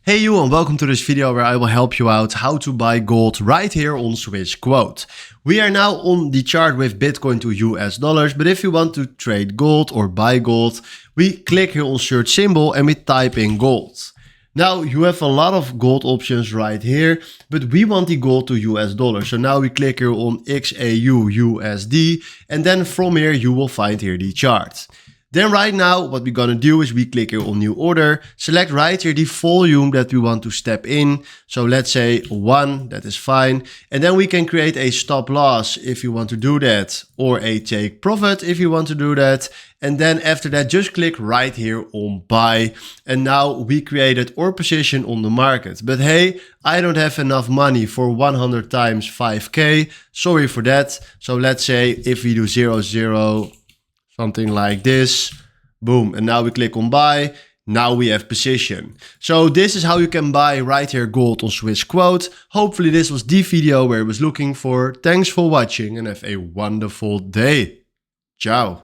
Hey you, and welcome to this video where I will help you out how to buy gold right here on Swissquote. We are now on the chart with Bitcoin to US dollars, but if you want to trade gold or buy gold, we click here on search symbol and we type in gold. Now you have a lot of gold options right here, but we want the gold to US dollars. So now we click here on XAU USD, and then from here you will find here the chart. Then right now, what we're gonna do is we click here on new order, select right here the volume that we want to step in. So let's say 1, that is fine. And then we can create a stop loss if you want to do that, or a take profit if you want to do that. And then after that, just click right here on buy. And now we created our position on the market. But hey, I don't have enough money for 100 times 5K. Sorry for that. So let's say if we do 0, something like this, boom, and now we click on buy. Now we have position. So this is how you can buy right here gold on Swissquote. Hopefully this was the video where I was looking for. Thanks for watching and have a wonderful day. Ciao.